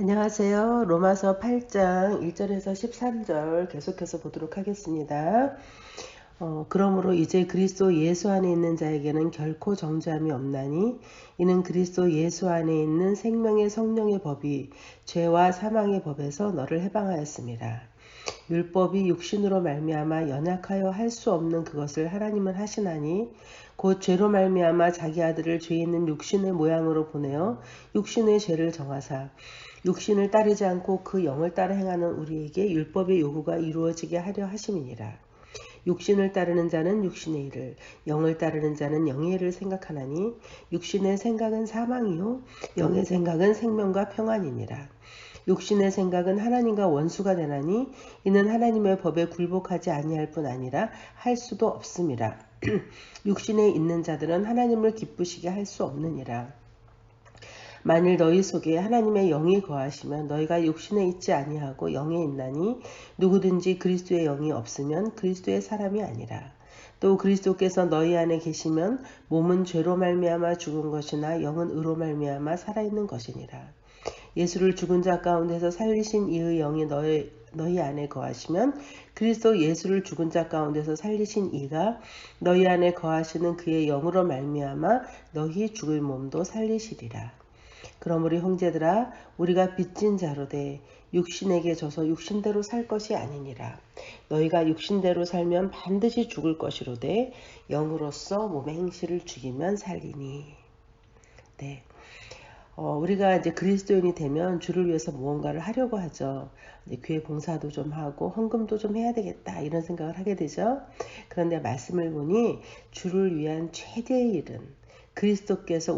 안녕하세요. 로마서 8장 1절에서 13절 계속해서 보도록 하겠습니다. 그러므로 이제 그리스도 예수 안에 있는 자에게는 결코 정죄함이 없나니 이는 그리스도 예수 안에 있는 생명의 성령의 법이 죄와 사망의 법에서 너를 해방하였습니다. 율법이 육신으로 말미암아 연약하여 할 수 없는 그것을 하나님은 하시나니 곧 죄로 말미암아 자기 아들을 죄 있는 육신의 모양으로 보내어 육신의 죄를 정하사 육신을 따르지 않고 그 영을 따라 행하는 우리에게 율법의 요구가 이루어지게 하려 하심이니라. 육신을 따르는 자는 육신의 일을, 영을 따르는 자는 영의 일을 생각하나니 육신의 생각은 사망이요 영의 생각은 생명과 평안이니라. 육신의 생각은 하나님과 원수가 되나니 이는 하나님의 법에 굴복하지 아니할 뿐 아니라 할 수도 없음이라. 육신에 있는 자들은 하나님을 기쁘시게 할 수 없느니라. 만일 너희 속에 하나님의 영이 거하시면 너희가 육신에 있지 아니하고 영에 있나니 누구든지 그리스도의 영이 없으면 그리스도의 사람이 아니라. 또 그리스도께서 너희 안에 계시면 몸은 죄로 말미암아 죽은 것이나 영은 의로 말미암아 살아있는 것이니라. 예수를 죽은 자 가운데서 살리신 이의 영이 너희 안에 거하시면 그리스도 예수를 죽은 자 가운데서 살리신 이가 너희 안에 거하시는 그의 영으로 말미암아 너희 죽을 몸도 살리시리라. 그러므로 형제들아 우리가 빚진 자로 돼 육신에게 져서 육신대로 살 것이 아니니라. 너희가 육신대로 살면 반드시 죽을 것이로되 영으로서 몸의 행실을 죽이면 살리니. 네. 우리가 이제 그리스도인이 되면 주를 위해서 무언가를 하려고 하죠. 이제 교회 봉사도 좀 하고 헌금도 좀 해야 되겠다 이런 생각을 하게 되죠. 그런데 말씀을 보니 주를 위한 최대의 일은 그리스도께서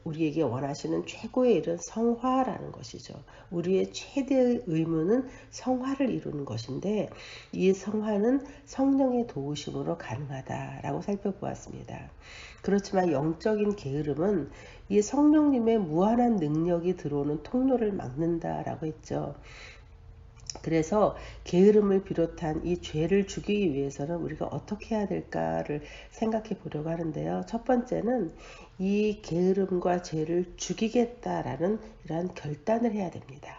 우리에게 원하시는 최고의 일은 성화라는 것이죠. 우리의 최대의 의무는 성화를 이루는 것인데 이 성화는 성령의 도우심으로 가능하다라고 살펴보았습니다. 그렇지만 영적인 게으름은 이 성령님의 무한한 능력이 들어오는 통로를 막는다라고 했죠. 그래서 게으름을 비롯한 이 죄를 죽이기 위해서는 우리가 어떻게 해야 될까를 생각해 보려고 하는데요. 첫 번째는 이 게으름과 죄를 죽이겠다라는 이러한 결단을 해야 됩니다.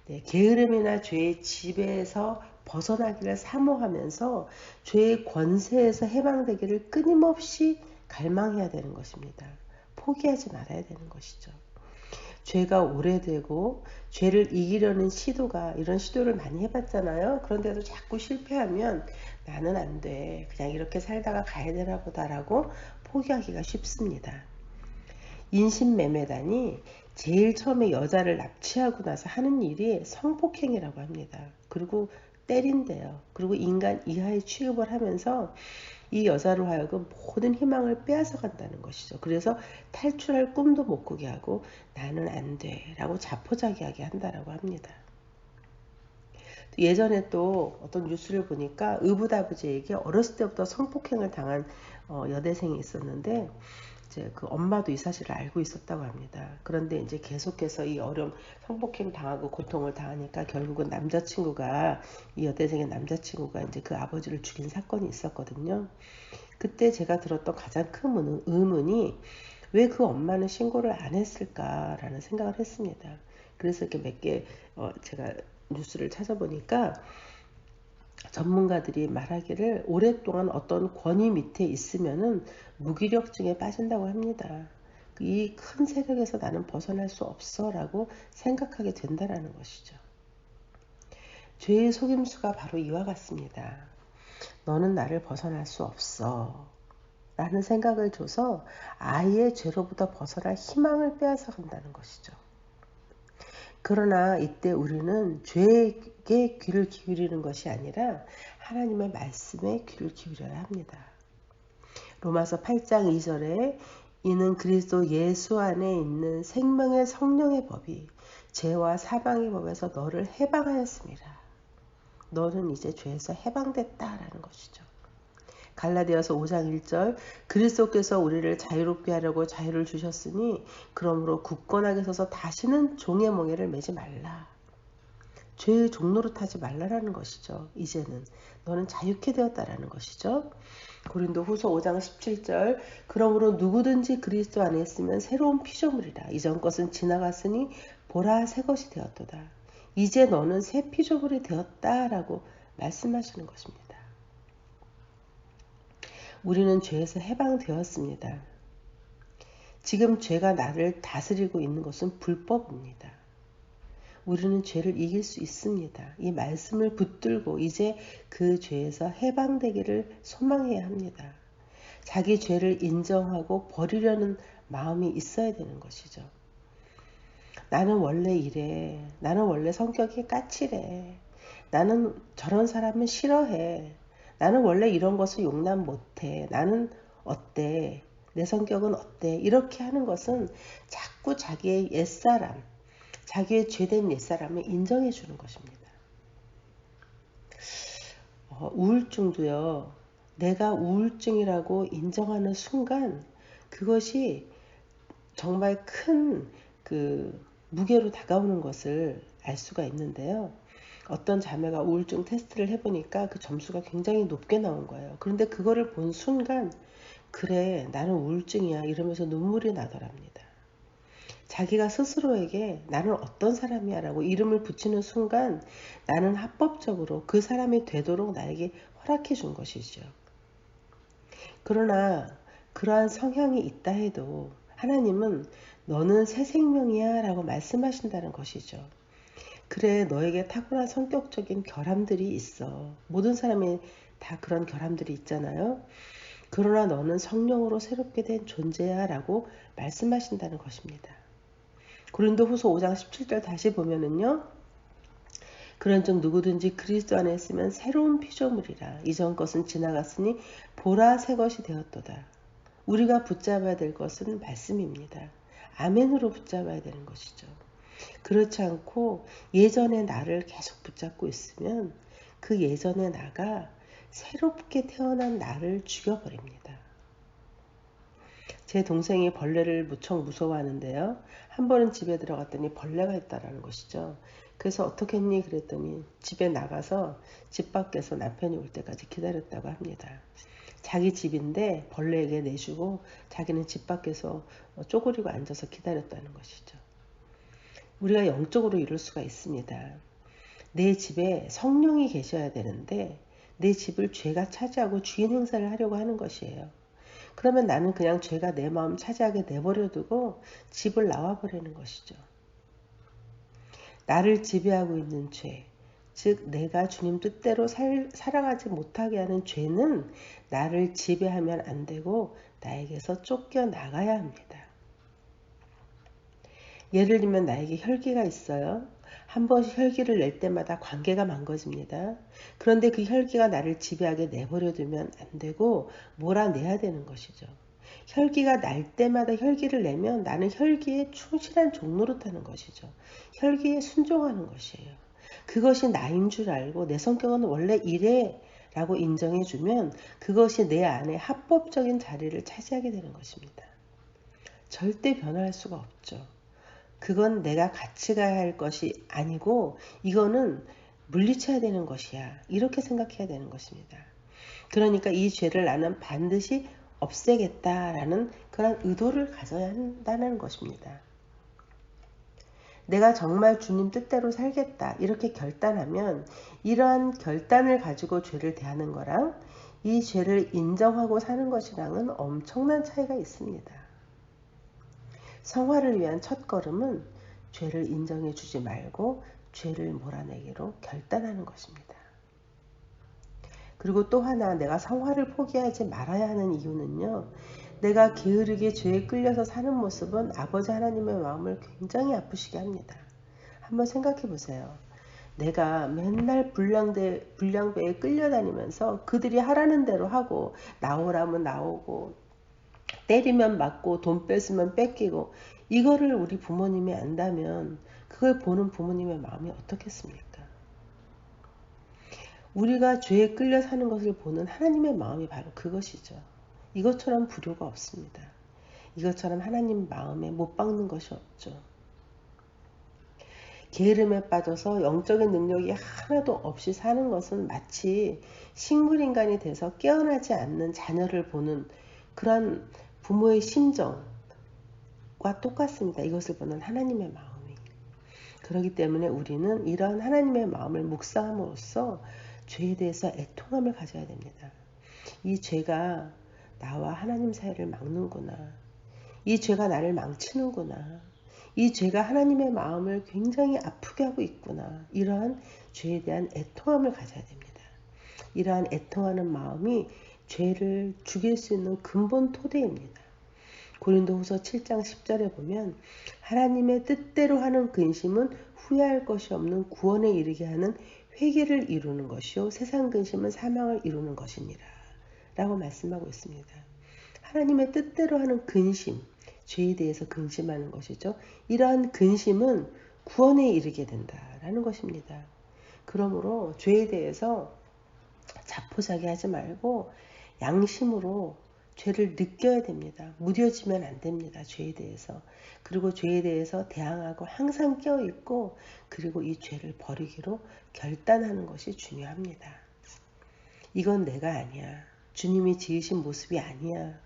네, 게으름이나 죄의 지배에서 벗어나기를 사모하면서 죄의 권세에서 해방되기를 끊임없이 갈망해야 되는 것입니다. 포기하지 말아야 되는 것이죠. 죄가 오래되고 죄를 이기려는 이런 시도를 많이 해봤잖아요. 그런데도 자꾸 실패하면 나는 안 돼. 그냥 이렇게 살다가 가야 되나 보다라고 포기하기가 쉽습니다. 인신매매단이 제일 처음에 여자를 납치하고 나서 하는 일이 성폭행이라고 합니다. 그리고 때린대요. 그리고 인간 이하의 취급을 하면서 이 여자로 하여금 모든 희망을 빼앗아 간다는 것이죠. 그래서 탈출할 꿈도 못 꾸게 하고 나는 안 돼 라고 자포자기하게 한다라고 합니다. 예전에 또 어떤 뉴스를 보니까 의붓아버지에게 어렸을 때부터 성폭행을 당한 여대생이 있었는데 이제 그 엄마도 이 사실을 알고 있었다고 합니다. 그런데 이제 계속해서 이 어려움, 성폭행 당하고 고통을 당하니까 결국은 이 여대생의 남자친구가 이제 그 아버지를 죽인 사건이 있었거든요. 그때 제가 들었던 가장 큰 의문이 왜 그 엄마는 신고를 안 했을까라는 생각을 했습니다. 그래서 이렇게 몇 개 제가 뉴스를 찾아보니까 전문가들이 말하기를 오랫동안 어떤 권위 밑에 있으면은 무기력증에 빠진다고 합니다. 이 큰 세력에서 나는 벗어날 수 없어 라고 생각하게 된다는 것이죠. 죄의 속임수가 바로 이와 같습니다. 너는 나를 벗어날 수 없어 라는 생각을 줘서 아예 죄로부터 벗어날 희망을 빼앗아 간다는 것이죠. 그러나 이때 우리는 죄에게 귀를 기울이는 것이 아니라 하나님의 말씀에 귀를 기울여야 합니다. 로마서 8장 2절에 이는 그리스도 예수 안에 있는 생명의 성령의 법이 죄와 사망의 법에서 너를 해방하였습니다. 너는 이제 죄에서 해방됐다라는 것이죠. 갈라디아서 5장 1절 그리스도께서 우리를 자유롭게 하려고 자유를 주셨으니 그러므로 굳건하게 서서 다시는 종의 멍에를 매지 말라. 죄의 종노릇 하지 말라라는 것이죠. 이제는 너는 자유케 되었다라는 것이죠. 고린도후서 5장 17절 그러므로 누구든지 그리스도 안에 있으면 새로운 피조물이라 이전 것은 지나갔으니 보라 새 것이 되었도다. 이제 너는 새 피조물이 되었다라고 말씀하시는 것입니다. 우리는 죄에서 해방되었습니다. 지금 죄가 나를 다스리고 있는 것은 불법입니다. 우리는 죄를 이길 수 있습니다. 이 말씀을 붙들고 이제 그 죄에서 해방되기를 소망해야 합니다. 자기 죄를 인정하고 버리려는 마음이 있어야 되는 것이죠. 나는 원래 이래. 나는 원래 성격이 까칠해. 나는 저런 사람은 싫어해. 나는 원래 이런 것을 용납 못해. 나는 어때? 내 성격은 어때? 이렇게 하는 것은 자꾸 자기의 옛사람, 자기의 죄된 옛사람을 인정해 주는 것입니다. 우울증도요. 내가 우울증이라고 인정하는 순간 그것이 정말 큰 무게로 다가오는 것을 알 수가 있는데요. 어떤 자매가 우울증 테스트를 해보니까 그 점수가 굉장히 높게 나온 거예요. 그런데 그거를 본 순간 그래 나는 우울증이야 이러면서 눈물이 나더랍니다. 자기가 스스로에게 나는 어떤 사람이야 라고 이름을 붙이는 순간 나는 합법적으로 그 사람이 되도록 나에게 허락해 준 것이죠. 그러나 그러한 성향이 있다 해도 하나님은 너는 새 생명이야 라고 말씀하신다는 것이죠. 그래 너에게 타고난 성격적인 결함들이 있어. 모든 사람이 다 그런 결함들이 있잖아요. 그러나 너는 성령으로 새롭게 된 존재야 라고 말씀하신다는 것입니다. 고린도후서 5장 17절 다시 보면은요. 그런즉 누구든지 그리스도 안에 있으면 새로운 피조물이라 이전 것은 지나갔으니 보라 새 것이 되었도다. 우리가 붙잡아야 될 것은 말씀입니다. 아멘으로 붙잡아야 되는 것이죠. 그렇지 않고 예전의 나를 계속 붙잡고 있으면 그 예전의 나가 새롭게 태어난 나를 죽여버립니다. 제 동생이 벌레를 무척 무서워하는데요. 한 번은 집에 들어갔더니 벌레가 있다라는 것이죠. 그래서 어떻게 했니? 그랬더니 집에 나가서 집 밖에서 남편이 올 때까지 기다렸다고 합니다. 자기 집인데 벌레에게 내주고 자기는 집 밖에서 쪼그리고 앉아서 기다렸다는 것이죠. 우리가 영적으로 이룰 수가 있습니다. 내 집에 성령이 계셔야 되는데 내 집을 죄가 차지하고 주인 행사를 하려고 하는 것이에요. 그러면 나는 그냥 죄가 내 마음 차지하게 내버려두고 집을 나와버리는 것이죠. 나를 지배하고 있는 죄, 즉 내가 주님 뜻대로 살아가지 못하게 하는 죄는 나를 지배하면 안 되고 나에게서 쫓겨나가야 합니다. 예를 들면 나에게 혈기가 있어요. 한 번씩 혈기를 낼 때마다 관계가 망가집니다. 그런데 그 혈기가 나를 지배하게 내버려두면 안 되고 몰아내야 되는 것이죠. 혈기가 날 때마다 혈기를 내면 나는 혈기에 충실한 종노릇하는 것이죠. 혈기에 순종하는 것이에요. 그것이 나인 줄 알고 내 성격은 원래 이래 라고 인정해주면 그것이 내 안에 합법적인 자리를 차지하게 되는 것입니다. 절대 변화할 수가 없죠. 그건 내가 같이 가야 할 것이 아니고 이거는 물리쳐야 되는 것이야. 이렇게 생각해야 되는 것입니다. 그러니까 이 죄를 나는 반드시 없애겠다라는 그런 의도를 가져야 한다는 것입니다. 내가 정말 주님 뜻대로 살겠다 이렇게 결단하면 이러한 결단을 가지고 죄를 대하는 거랑 이 죄를 인정하고 사는 것이랑은 엄청난 차이가 있습니다. 성화를 위한 첫걸음은 죄를 인정해 주지 말고 죄를 몰아내기로 결단하는 것입니다. 그리고 또 하나 내가 성화를 포기하지 말아야 하는 이유는요. 내가 게으르게 죄에 끌려서 사는 모습은 아버지 하나님의 마음을 굉장히 아프시게 합니다. 한번 생각해 보세요. 내가 맨날 불량배에 끌려다니면서 그들이 하라는 대로 하고 나오라면 나오고 때리면 맞고 돈 뺏으면 뺏기고 이거를 우리 부모님이 안다면 그걸 보는 부모님의 마음이 어떻겠습니까? 우리가 죄에 끌려 사는 것을 보는 하나님의 마음이 바로 그것이죠. 이것처럼 불효가 없습니다. 이것처럼 하나님 마음에 못 박는 것이 없죠. 게으름에 빠져서 영적인 능력이 하나도 없이 사는 것은 마치 식물인간이 돼서 깨어나지 않는 자녀를 보는 그런 부모의 심정과 똑같습니다. 이것을 보는 하나님의 마음이. 그렇기 때문에 우리는 이런 하나님의 마음을 묵상함으로써 죄에 대해서 애통함을 가져야 됩니다. 이 죄가 나와 하나님 사이를 막는구나. 이 죄가 나를 망치는구나. 이 죄가 하나님의 마음을 굉장히 아프게 하고 있구나. 이러한 죄에 대한 애통함을 가져야 됩니다. 이러한 애통하는 마음이 죄를 죽일 수 있는 근본 토대입니다. 고린도후서 7장 10절에 보면 하나님의 뜻대로 하는 근심은 후회할 것이 없는 구원에 이르게 하는 회개를 이루는 것이요 세상 근심은 사망을 이루는 것이니라 라고 말씀하고 있습니다. 하나님의 뜻대로 하는 근심, 죄에 대해서 근심하는 것이죠. 이러한 근심은 구원에 이르게 된다라는 것입니다. 그러므로 죄에 대해서 자포자기하지 말고 양심으로 죄를 느껴야 됩니다. 무뎌지면 안 됩니다. 죄에 대해서. 그리고 죄에 대해서 대항하고 항상 깨어있고 그리고 이 죄를 버리기로 결단하는 것이 중요합니다. 이건 내가 아니야. 주님이 지으신 모습이 아니야.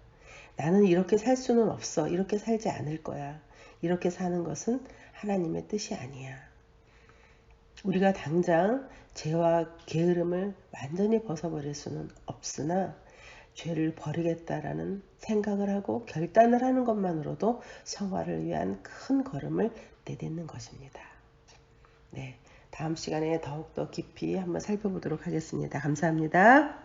나는 이렇게 살 수는 없어. 이렇게 살지 않을 거야. 이렇게 사는 것은 하나님의 뜻이 아니야. 우리가 당장 죄와 게으름을 완전히 벗어버릴 수는 없으나 죄를 버리겠다라는 생각을 하고 결단을 하는 것만으로도 성화를 위한 큰 걸음을 내딛는 것입니다. 네, 다음 시간에 더욱더 깊이 한번 살펴보도록 하겠습니다. 감사합니다.